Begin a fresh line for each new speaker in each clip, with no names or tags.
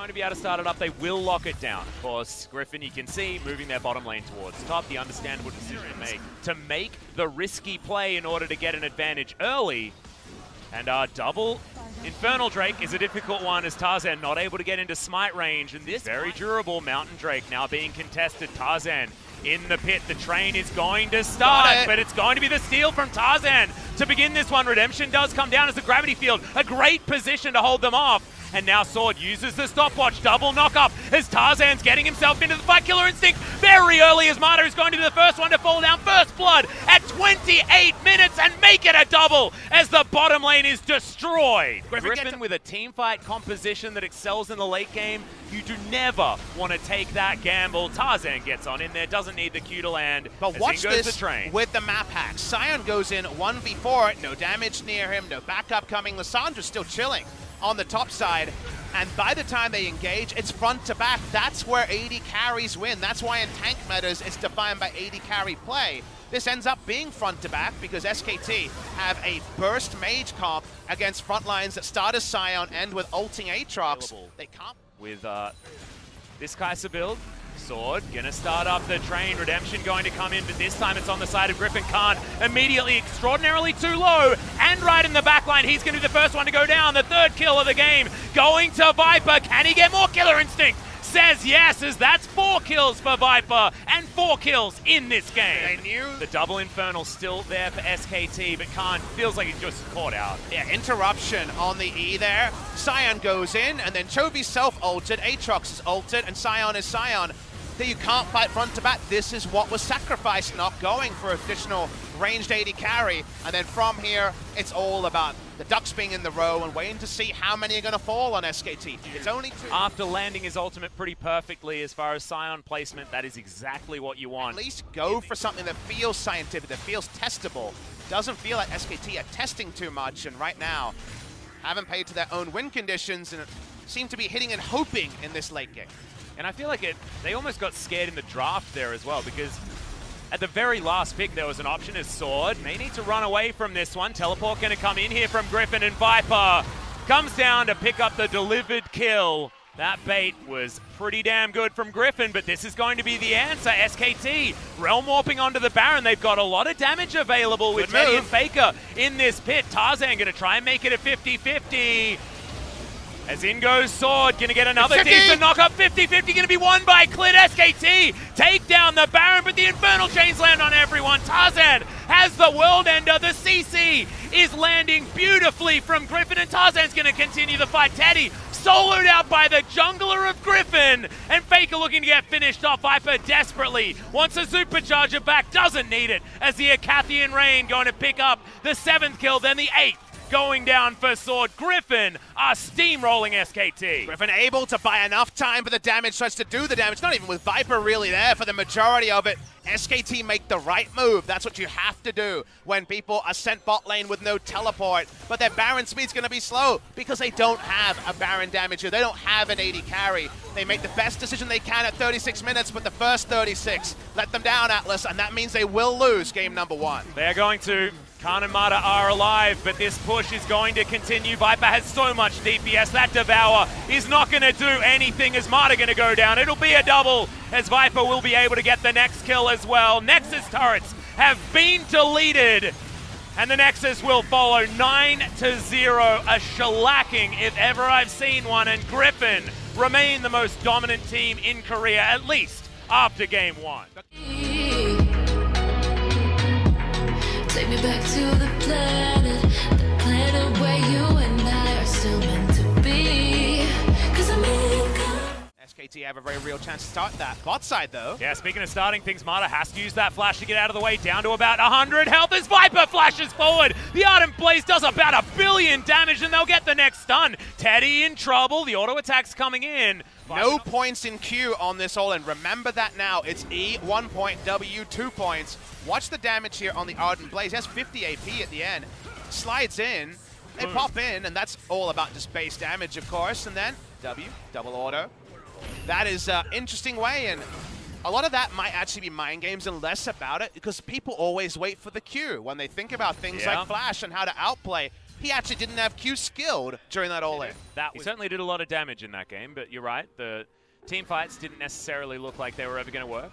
going to be able to start it up. They will lock it down. Of course, Griffin, you can see, moving their bottom lane towards top. The understandable decision to make the risky play in order to get an advantage early. And double Infernal Drake is a difficult one as Tarzan not able to get into smite range. And this very durable Mountain Drake now being contested. Tarzan in the pit. The train is going to start, but it's going to be the steal from Tarzan to begin this one. Redemption does come down as a gravity field. A great position to hold them off. And now Sword uses the stopwatch. Double knock-up as Tarzan's getting himself into the fight. Killer Instinct very early as Mata is going to be the first one to fall down. First blood at 28 minutes and make it a double as the bottom lane is destroyed. Griffin with a team fight composition that excels in the late game. You do never want to take that gamble. Tarzan gets on in there, doesn't need the Q to land.
But watch this with the map hack. Sion goes in 1v4, no damage near him, no backup coming. Lissandra's still chilling on the top side, and by the time they engage, it's front to back. That's where AD carries win. That's why in tank metas, it's defined by AD carry play. This ends up being front to back because SKT have a burst mage comp against front lines that start as Sion, end with ulting Aatrox. They can't.
With this Kai'Sa build, Sword gonna start up the train. Redemption going to come in, but this time it's on the side of Griffin. Khant immediately extraordinarily too low, and right in the backline, he's gonna be the first one to go down. The third kill of the game going to Viper. Can he get more Killer Instinct? Says yes, as that's 4 kills for Viper and 4 kills in this game.
They knew
the double Infernal still there for SKT, but Khant feels like he's just caught out.
Yeah, interruption on the E there. Sion goes in, and then Chovy self-ulted, Aatrox is ulted, and Sion is Sion. That you can't fight front to back. This is what was sacrificed, not going for additional ranged AD carry. And then from here, it's all about the ducks being in the row and waiting to see how many are going to fall on SKT. It's only 2.
After landing his ultimate pretty perfectly as far as Sion placement, that is exactly what you want.
At least go for something that feels scientific, that feels testable. Doesn't feel like SKT are testing too much, and right now, haven't played to their own win conditions and seem to be hitting and hoping in this late game.
And I feel like they almost got scared in the draft there as well, because at the very last pick there was an option as Sword. May need to run away from this one. Teleport going to come in here from Griffin, and Viper comes down to pick up the delivered kill. That bait was pretty damn good from Griffin, but this is going to be the answer. SKT realm warping onto the Baron. They've got a lot of damage available with Teddt and Faker in this pit. Tarzan going to try and make it a 50-50. As in goes Sword, gonna get another decent knock-up. 50-50 gonna be won by Clid. SKT take down the Baron, but the Infernal Chains land on everyone. Tarzan has the World Ender. The CC is landing beautifully from Griffin, and Tarzan's gonna continue the fight. Teddt soloed out by the jungler of Griffin, and Faker looking to get finished off. Viper desperately wants a supercharger back, doesn't need it, as the Acathian Rain going to pick up the 7th kill, then the 8th. Going down for Sword. Griffin are steamrolling SKT.
Griffin able to buy enough time for the damage, starts to do the damage, not even with Viper really there for the majority of it. SKT make the right move. That's what you have to do when people are sent bot lane with no teleport. But their Baron speed's going to be slow because they don't have a Baron damager. They don't have an AD carry. They make the best decision they can at 36 minutes, but the first 36 let them down, Atlas, and that means they will lose game number 1.
They're going to. Khant and Mata are alive, but this push is going to continue. Viper has so much DPS. That Devour is not going to do anything as Mata going to go down. It'll be a double as Viper will be able to get the next kill as well. Nexus turrets have been deleted, and the Nexus will follow 9-0. A shellacking if ever I've seen one, and Griffin remain the most dominant team in Korea, at least after game 1.
Take me back to the planet where you and I are still meant to be. 'Cause I'm in
SKT have a very real chance to start that. Bot side, though.
Yeah, speaking of starting things, Mata has to use that flash to get out of the way, down to about 100 health as Viper flashes forward. The Ardent Blaze does about 1 billion damage, and they'll get the next stun. Teddt in trouble. The auto attack's coming in.
No points in Q on this all, and remember that now. It's E, 1 point, W, 2 points. Watch the damage here on the Ardent Blaze. He has 50 AP at the end. Slides in, they pop in, and that's all about just base damage, of course. And then W, double auto. That is an interesting way, and a lot of that might actually be mind games and less about it, because people always wait for the Q when they think about things like Flash and how to outplay. he actually didn't have Q skilled during that all-in.
He certainly did a lot of damage in that game, but you're right. The team fights didn't necessarily look like they were ever going to work.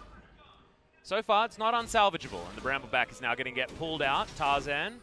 So far, it's not unsalvageable, and the Brambleback is now going to get pulled out. Tarzan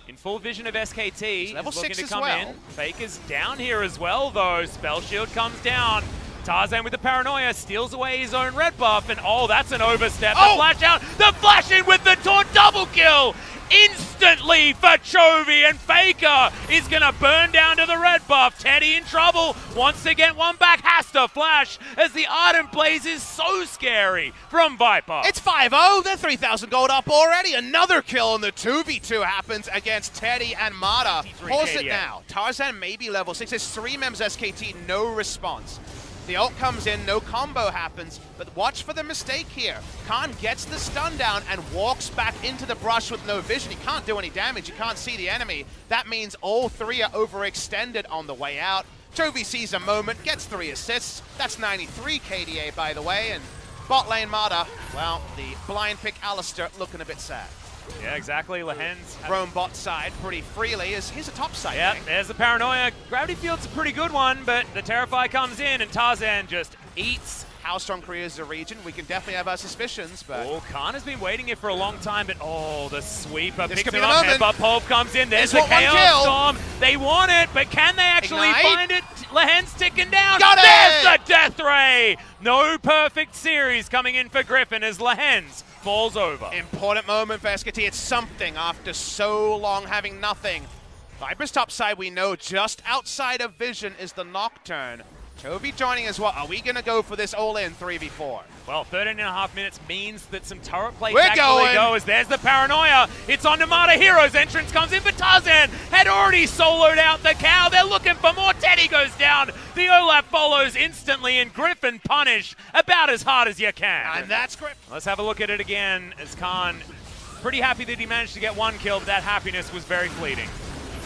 in full vision of SKT.
Level
looking
6
to
as
come
well.
in. Faker's down here as well, though. Spell Shield comes down. Tarzan with the paranoia steals away his own red buff, and oh, that's an overstep. The flash out, the flash in with the taunt, double kill! Instantly for Chovy, and Faker is going to burn down to the red buff. Teddy in trouble, wants to get one back, has to flash, as the Ardent Blaze is so scary from Viper.
It's 5-0, they're 3,000 gold up already. Another kill in the 2v2 happens against Teddy and Mata. Pause it now. Tarzan may be level 6, there's 3 members SKT, no response. The ult comes in, no combo happens, but watch for the mistake here. Khant gets the stun down and walks back into the brush with no vision. He can't do any damage, he can't see the enemy. That means all 3 are overextended on the way out. Chovy sees a moment, gets 3 assists. That's 93 KDA, by the way, and bot lane Mata, well, the blind pick Alistair looking a bit sad.
Yeah, exactly. Lehends
roam bot side pretty freely. Here's a top side.
Yeah,
thing.
there's the paranoia. Gravity Field's a pretty good one, but the Terrify comes in and Tarzan just eats.
How strong Korea is the region? We can definitely have our suspicions, but...
Oh, Khant has been waiting here for a long time, but oh, the sweeper
this
picks
could
it
be
up.
the moment.
Headbutt Pulp comes in. There's the
one
Chaos
kill.
Storm. They want it, but can they actually
Ignite.
find it? Lehends ticking down.
Got
There's
it.
the Death Ray. No perfect series coming in for Griffin as Lehends falls over.
Important moment for SKT. It's something after so long having nothing. Viper's top side, we know just outside of vision is the Nocturne. Chovy joining as well. Are we going to go for this all-in 3v4?
Well, 13.5 minutes means that some turret plays
We're
actually
going.
go as there's the paranoia. It's on Mata. Hero's entrance comes in for Tarzan. Had already soloed out the cow. They're looking for more. Teddy goes down. The Olaf follows instantly, and Griffin punished about as hard as you can.
And that's Griffin.
Let's have a look at it again as Khant, pretty happy that he managed to get 1 kill, but that happiness was very fleeting.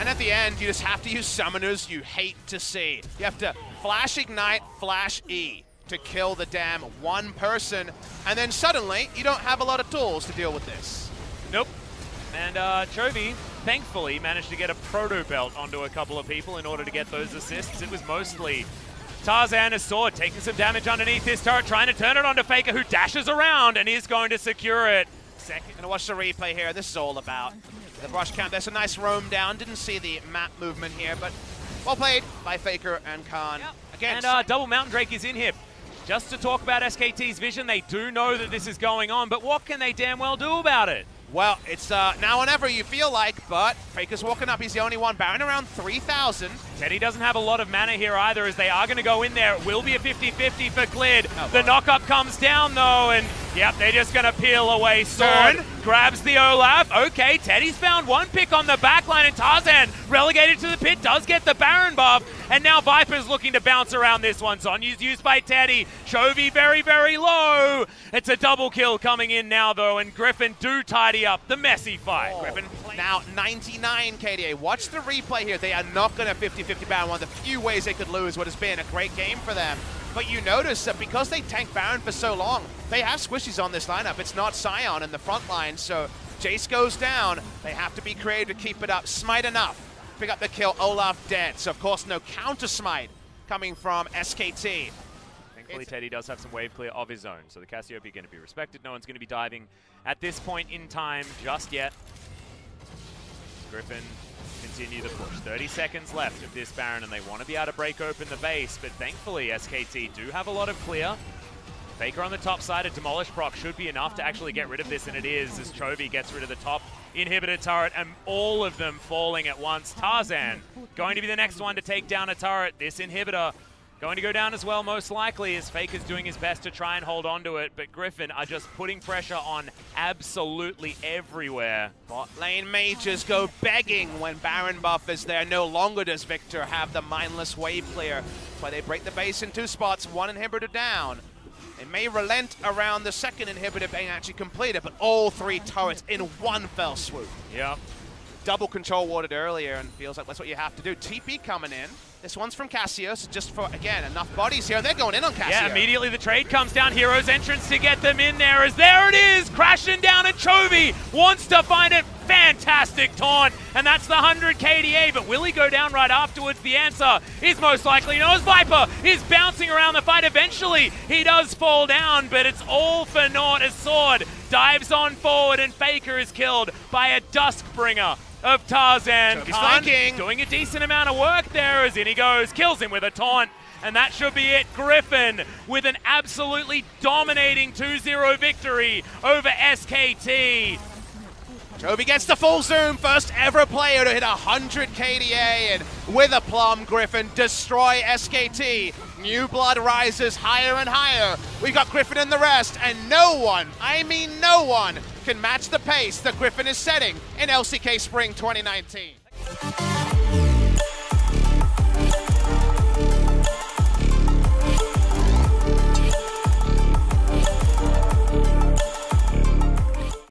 And at the end, you just have to use summoners you hate to see. You have to flash ignite, flash E to kill the damn one person, and then suddenly you don't have a lot of tools to deal with this.
Nope. And Chovy, thankfully, managed to get a proto belt onto a couple of people in order to get those assists. It was mostly Tarzan, his sword, taking some damage underneath his turret, trying to turn it onto Faker, who dashes around and is going to secure it.
Second. Gonna watch the replay here. This is all about the brush count. There's a nice roam down. Didn't see the map movement here, but well played by Faker and Khant.
Yep.
Again,
and Double Mountain Drake is in here. Just to talk about SKT's vision, they do know that this is going on, but what can they damn well do about it?
Well, it's now or never you feel like, but Faker's walking up. He's the only one. Baron around 3,000.
Teddy doesn't have a lot of mana here either, as they are going to go in there. It will be a 50-50 for Clid.
Oh,
the knock-up comes down, though, and yep, they're just going to peel away. Sword grabs the Olaf. Okay, Teddy's found 1 pick on the backline, and Tarzan, relegated to the pit, does get the Baron buff. And now Viper's looking to bounce around this one. Zonya's used by Teddy. Chovy very, very low. It's a double kill coming in now, though, and Griffin do tidy up the messy fight. Griffin
now 99 KDA. Watch the replay here. They are not going to 50-50 Baron. One of the few ways they could lose what has been a great game for them. But you notice that because they tanked Baron for so long, they have squishies on this lineup. It's not Sion in the front line, so Jace goes down. They have to be creative to keep it up. Smite enough. Pick up the kill. Olaf dead. So, of course, no counter smite coming from SKT.
Thankfully, Teddy does have some wave clear of his own, so the Cassiopeia going to be respected. No one's going to be diving at this point in time just yet. Griffin continue the push. 30 seconds left of this Baron, and they want to be able to break open the base, but thankfully SKT do have a lot of clear. Faker on the top side, a demolish proc should be enough to actually get rid of this, and it is, as Chovy gets rid of the top inhibitor turret, and all of them falling at once. Tarzan going to be the next one to take down a turret. This inhibitor going to go down as well, most likely, as Faker's doing his best to try and hold on to it, but Griffin are just putting pressure on absolutely everywhere.
Bot lane mages go begging when Baron buff is there. No longer does Victor have the mindless wave clear. That's why they break the base in 2 spots, 1 inhibitor down. They may relent around the second inhibitor being actually completed, but all 3 turrets in 1 fell swoop.
Yep.
Double control warded earlier, and feels like that's what you have to do. TP coming in. This one's from Cassius, just for, again, enough bodies here. They're going in on Cassius.
Yeah, immediately the trade comes down. Hero's entrance to get them in there, as there it is, crashing down, and Chovy wants to find it. Fantastic taunt, and that's the 100 KDA, but will he go down right afterwards? The answer is most likely no, as Viper is bouncing around the fight. Eventually, he does fall down, but it's all for naught as Sword dives on forward, and Faker is killed by a Duskbringer of Tarzan. Khant doing a decent amount of work there as in he goes, kills him with a taunt. And that should be it. Griffin with an absolutely dominating 2-0 victory over SKT.
Chovy gets the full zoom, first ever player to hit 100 KDA, and with a plum, Griffin destroy SKT. New blood rises higher and higher. We've got Griffin and the rest, and no one, I mean no one, can match the pace that Griffin is setting in LCK Spring 2019.